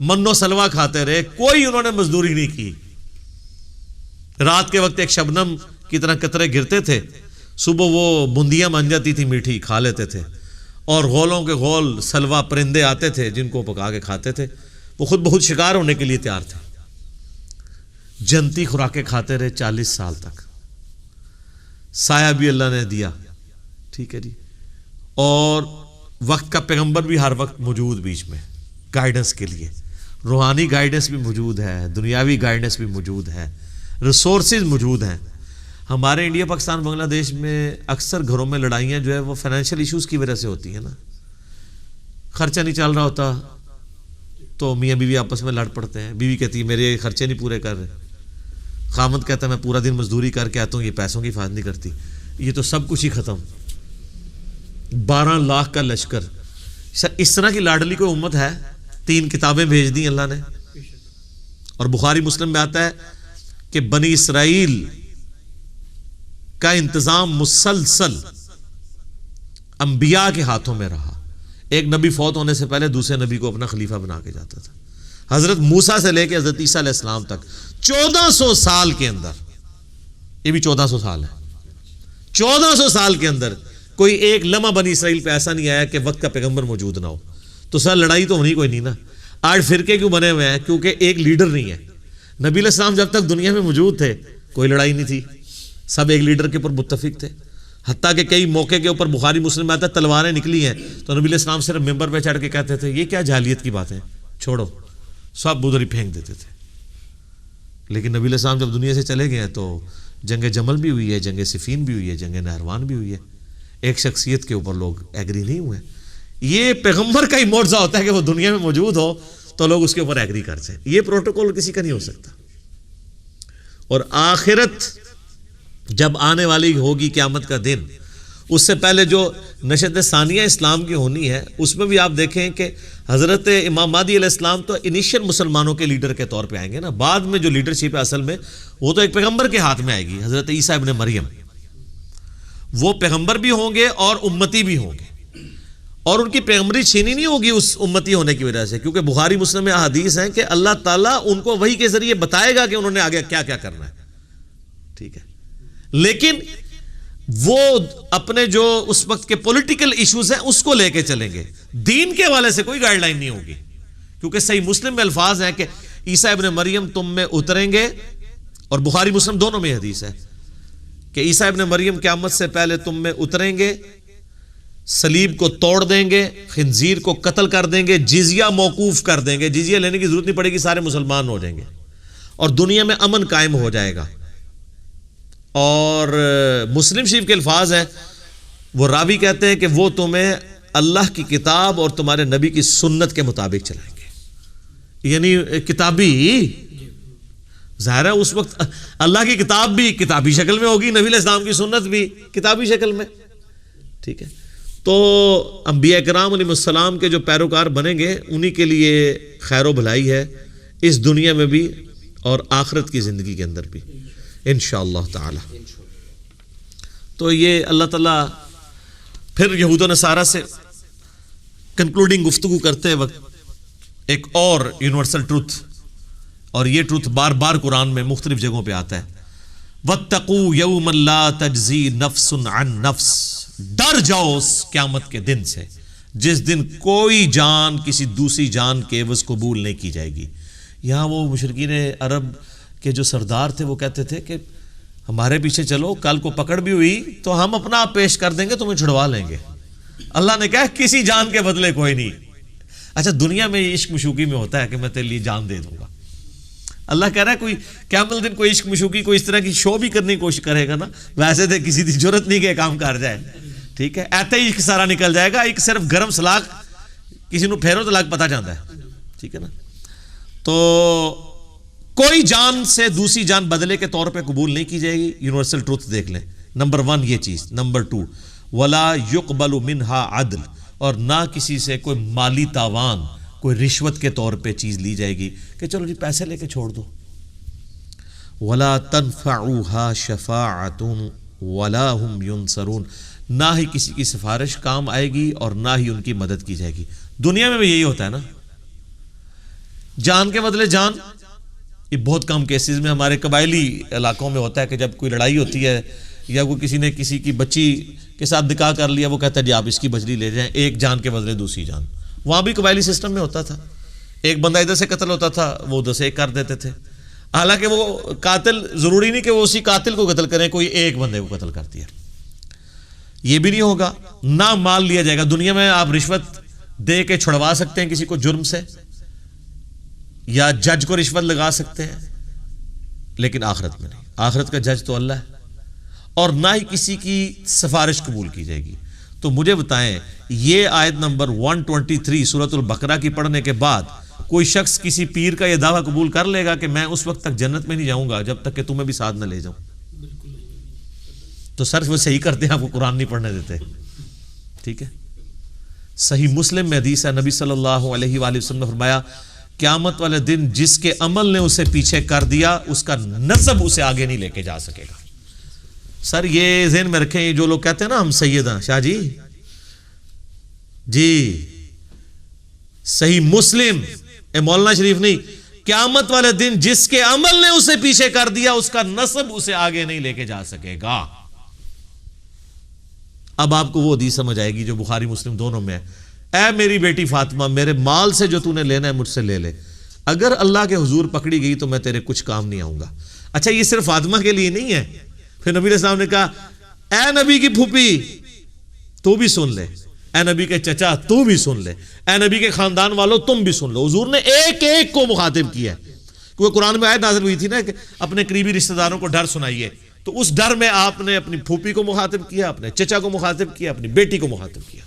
منو سلوا کھاتے رہے, کوئی انہوں نے مزدوری نہیں کی. رات کے وقت ایک شبنم کی طرح قطرے گرتے تھے, صبح وہ بندیاں بن جاتی تھی میٹھی, کھا لیتے تھے. اور غولوں کے غول سلوا پرندے آتے تھے جن کو پکا کے کھاتے تھے. وہ خود بہت شکار ہونے کے لیے تیار تھے. جنتی خوراکیں کھاتے رہے 40 سال تک. سایہ بھی اللہ نے دیا, ٹھیک ہے جی, اور وقت کا پیغمبر بھی ہر وقت موجود بیچ میں گائیڈنس کے لیے. روحانی گائیڈنس بھی موجود ہے, دنیاوی گائیڈنس بھی موجود ہے, ریسورسز موجود ہیں. ہمارے انڈیا پاکستان بنگلہ دیش میں اکثر گھروں میں لڑائیاں جو ہے وہ فائنینشیل ایشوز کی وجہ سے ہوتی ہیں نا. خرچہ نہیں چل رہا ہوتا تو میاں بیوی آپس میں لڑ پڑتے ہیں. بیوی کہتی ہے میرے خرچے نہیں پورے کر رہے, خامد کہتا ہے میں پورا دن مزدوری کر کے آتا ہوں, یہ پیسوں کی حفاظت نہیں کرتی. یہ تو سب کچھ ہی ختم. 12 لاکھ کا لشکر. اس طرح کی لاڈلی کوئی امت ہے؟ 3 کتابیں بھیج دی اللہ نے. اور بخاری مسلم میں آتا ہے کہ بنی اسرائیل کا انتظام مسلسل انبیاء کے ہاتھوں میں رہا. ایک نبی فوت ہونے سے پہلے دوسرے نبی کو اپنا خلیفہ بنا کے جاتا تھا. حضرت موسیٰ سے لے کے حضرت عیسیٰ علیہ السلام تک 1400 سال کے اندر, یہ بھی 1400 سال ہے, 1400 سال کے اندر کوئی ایک لمحہ بنی اسرائیل پہ ایسا نہیں آیا کہ وقت کا پیغمبر موجود نہ ہو. تو سر لڑائی تو ہونی کوئی نہیں نا. آج فرقے کیوں بنے ہوئے ہیں؟ کیونکہ ایک لیڈر نہیں ہے. نبی علیہ السلام جب تک دنیا میں موجود تھے کوئی لڑائی نہیں تھی, سب ایک لیڈر کے اوپر متفق تھے. حتیٰ کہ کئی موقع کے اوپر بخاری مسلم میں آتا ہے تلواریں نکلی ہیں تو نبی علیہ السلام صرف ممبر پہ چڑھ کے کہتے تھے یہ کیا جاہلیت کی بات ہے, چھوڑو, سب ادھر ہی پھینک دیتے تھے. لیکن نبی علیہ السلام جب دنیا سے چلے گئے تو جنگ جمل بھی ہوئی ہے, جنگ صفین بھی ہوئی ہے, جنگ نہروان بھی ہوئی ہے. ایک شخصیت کے اوپر لوگ ایگری نہیں ہوئے. یہ پیغمبر کا ہی معجزہ ہوتا ہے کہ وہ دنیا میں موجود ہو تو لوگ اس کے اوپر ایگری کر جائیں. یہ پروٹوکول کسی کا نہیں ہو سکتا. اور آخرت جب آنے والی ہوگی قیامت کا دن, اس سے پہلے جو نشست ثانیہ اسلام کی ہونی ہے اس میں بھی آپ دیکھیں کہ حضرت امام مہدی علیہ السلام تو انیشل مسلمانوں کے لیڈر کے طور پہ آئیں گے نا. بعد میں جو لیڈرشپ ہے اصل میں وہ تو ایک پیغمبر کے ہاتھ میں آئے گی, حضرت عیسیٰ ابن مریم. وہ پیغمبر بھی ہوں گے اور امتی بھی ہوں گے, اور ان کی پیغمبری چھینی نہیں ہوگی اس امتی ہونے کی وجہ سے, کیونکہ بخاری مسلم میں احادیث ہیں کہ اللہ تعالیٰ ان کو وحی کے ذریعے بتائے گا کہ انہوں نے آگے کیا کیا کرنا ہے, ٹھیک ہے. لیکن وہ اپنے جو اس وقت کے پولیٹیکل ایشوز ہیں اس کو لے کے چلیں گے. دین کے حوالے سے کوئی گائیڈ لائن نہیں ہوگی, کیونکہ صحیح مسلم میں الفاظ ہیں کہ عیسیٰ ابن مریم تم میں اتریں گے, اور بخاری مسلم دونوں میں حدیث ہے کہ عیسیٰ ابن مریم قیامت سے پہلے تم میں اتریں گے, صلیب کو توڑ دیں گے, خنزیر کو قتل کر دیں گے, جزیہ موقوف کر دیں گے, جزیہ لینے کی ضرورت نہیں پڑے گی, سارے مسلمان ہو جائیں گے, اور دنیا میں امن قائم ہو جائے گا. اور مسلم شریف کے الفاظ ہیں, وہ راوی کہتے ہیں کہ وہ تمہیں اللہ کی کتاب اور تمہارے نبی کی سنت کے مطابق چلائیں گے. یعنی کتابی, ظاہر ہے اس وقت اللہ کی کتاب بھی کتابی شکل میں ہوگی, نبی علیہ السلام کی سنت بھی کتابی شکل میں, ٹھیک ہے. تو انبیاء کرام علیہ السلام کے جو پیروکار بنیں گے انہی کے لیے خیر و بھلائی ہے اس دنیا میں بھی اور آخرت کی زندگی کے اندر بھی انشاءاللہ تعالی. تو یہ اللہ تعالیٰ پھر یہود و نصارہ سے کنکلوڈنگ گفتگو کرتے وقت ایک اور یونیورسل ٹروتھ, اور یہ ٹروتھ بار بار قرآن میں مختلف جگہوں پہ آتا ہے, وَاتَّقُوا يَوْمًا لَا تَجْزِي نَفْسٌ عَن نَفْسٍ, ڈر جاؤ اس قیامت کے دن سے جس دن کوئی جان کسی دوسری جان کے عوض قبول نہیں کی جائے گی. یہاں وہ مشرکین عرب کے جو سردار تھے وہ کہتے تھے کہ ہمارے پیچھے چلو, کل کو پکڑ بھی ہوئی تو ہم اپنا آپ پیش کر دیں گے, تمہیں چھڑوا لیں گے. اللہ نے کہا کسی جان کے بدلے کوئی نہیں. اچھا دنیا میں عشق مشوقی میں ہوتا ہے کہ میں تیرے لیے جان دے دوں گا. اللہ کہہ رہا ہے کوئی قیامت دن کوئی عشق مشوقی کوئی اس طرح کی شو بھی کرنے کی کوشش کرے گا نا, ویسے تو کسی کی ضرورت نہیں کہ کام کر جائے, ٹھیک ہے. ایسے ہی عشق سارا نکل جائے گا, ایک صرف گرم سلاق کسی نو پھیرو تو لگ پتا جاتا ہے, ٹھیک ہے نا. تو کوئی جان سے دوسری جان بدلے کے طور پہ قبول نہیں کی جائے گی. یونیورسل ٹروتھ دیکھ لیں, نمبر 1 یہ چیز. نمبر 2 ولا يقبل منها عدل, اور نہ کسی سے کوئی مالی تاوان کوئی رشوت کے طور پہ چیز لی جائے گی کہ چلو جی پیسے لے کے چھوڑ دو. ولا تنفعها شفاعة ولا هم ينصرون, نہ ہی کسی کی سفارش کام آئے گی اور نہ ہی ان کی مدد کی جائے گی. دنیا میں بھی یہی ہوتا ہے نا, جان کے بدلے جان. یہ بہت کم کیسز میں ہمارے قبائلی علاقوں میں ہوتا ہے کہ جب کوئی لڑائی ہوتی ہے یا وہ کسی نے کسی کی بچی کے ساتھ نکاح کر لیا, وہ کہتا ہے جی آپ اس کی بچڑی لے جائیں, ایک جان کے بدلے دوسری جان. وہاں بھی قبائلی سسٹم میں ہوتا تھا, ایک بندہ ادھر سے قتل ہوتا تھا, وہ ادھر سے ایک کر دیتے تھے. حالانکہ وہ قاتل ضروری نہیں کہ وہ اسی قاتل کو قتل کریں, کوئی ایک بندے کو قتل کر دیا. یہ بھی نہیں ہوگا. نہ مال لیا جائے گا. دنیا میں آپ رشوت دے کے چھڑوا سکتے ہیں کسی کو جرم سے, یا جج کو رشوت لگا سکتے ہیں, لیکن آخرت میں نہیں. آخرت کا جج تو اللہ ہے, اور نہ ہی کسی کی سفارش قبول کی جائے گی. تو مجھے بتائیں, یہ آیت نمبر 123 سورۃ البقرہ کی پڑھنے کے بعد کوئی شخص کسی پیر کا یہ دعویٰ قبول کر لے گا کہ میں اس وقت تک جنت میں نہیں جاؤں گا جب تک کہ تمہیں بھی ساتھ نہ لے جاؤں؟ تو سر وہ صحیح کرتے ہیں, آپ کو قرآن نہیں پڑھنے دیتے. ٹھیک ہے, صحیح مسلم میں حدیث ہے, نبی صلی اللہ علیہ وآلہ وسلم نے فرمایا قیامت والے دن جس کے عمل نے اسے پیچھے کر دیا اس کا نسب اسے آگے نہیں لے کے جا سکے گا. سر یہ ذہن میں رکھیں, جو لوگ کہتے ہیں نا ہم سید ہیں, شاہ جی صحیح مسلم مولانا شریف نہیں, قیامت والے دن جس کے عمل نے اسے پیچھے کر دیا اس کا نسب اسے آگے نہیں لے کے جا سکے گا. اب آپ کو وہ حدیث سمجھ آئے گی جو بخاری مسلم دونوں میں ہے, اے میری بیٹی فاطمہ میرے مال سے جو تو نے لینا ہے مجھ سے لے لے, اگر اللہ کے حضور پکڑی گئی تو میں تیرے کچھ کام نہیں آؤں گا. اچھا یہ صرف فاطمہ کے لیے نہیں ہے. پھر نبی علیہ السلام نے کہا اے نبی کی پھوپھی تو بھی سن لے, اے نبی کے چچا تو بھی سن لے, اے نبی کے خاندان والوں تم بھی سن لو. حضور نے ایک ایک کو مخاطب کیا, کیونکہ قرآن میں آیت نازل ہوئی تھی نا کہ اپنے قریبی رشتہ داروں کو ڈر سنائیے, تو اس ڈر میں آپ نے اپنی پھوپھی کو مخاطب کیا, اپنے چچا کو مخاطب کیا, اپنی بیٹی کو مخاطب کیا.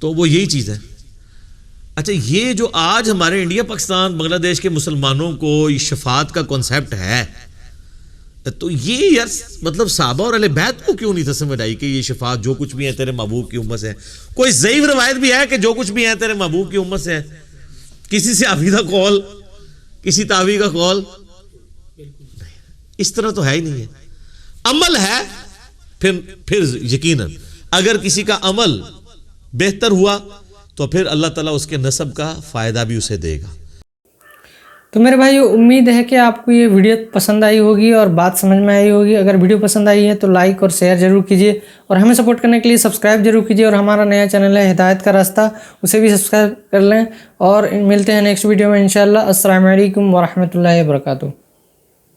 تو وہ یہی چیز ہے. اچھا یہ جو آج ہمارے انڈیا پاکستان بنگلہ دیش کے مسلمانوں کو یہ شفاعت کا کنسیپٹ ہے, تو یہ یار مطلب صحابہ اور اہل بیت کو کیوں نہیں تھا سمجھ آئی کہ یہ شفاعت جو کچھ بھی ہے تیرے محبوب کی امت سے ہے؟ کوئی ضعیف روایت بھی ہے کہ جو کچھ بھی ہے تیرے محبوب کی امت سے ہے؟ کسی سے عقیدہ قول, کسی تابعی کا قول, اس طرح تو ہے ہی نہیں ہے. عمل ہے پھر یقیناً اگر کسی کا عمل بہتر ہوا تو پھر اللہ تعالیٰ اس کے نسب کا فائدہ بھی اسے دے گا. تو میرے بھائیو امید ہے کہ آپ کو یہ ویڈیو پسند آئی ہوگی اور بات سمجھ میں آئی ہوگی. اگر ویڈیو پسند آئی ہے تو لائک اور شیئر ضرور کیجیے, اور ہمیں سپورٹ کرنے کے لیے سبسکرائب ضرور کیجیے, اور ہمارا نیا چینل ہے ہدایت کا راستہ, اسے بھی سبسکرائب کر لیں. اور ملتے ہیں نیکسٹ ویڈیو میں انشاءاللہ. السلام علیکم ورحمۃ اللہ وبرکاتہ.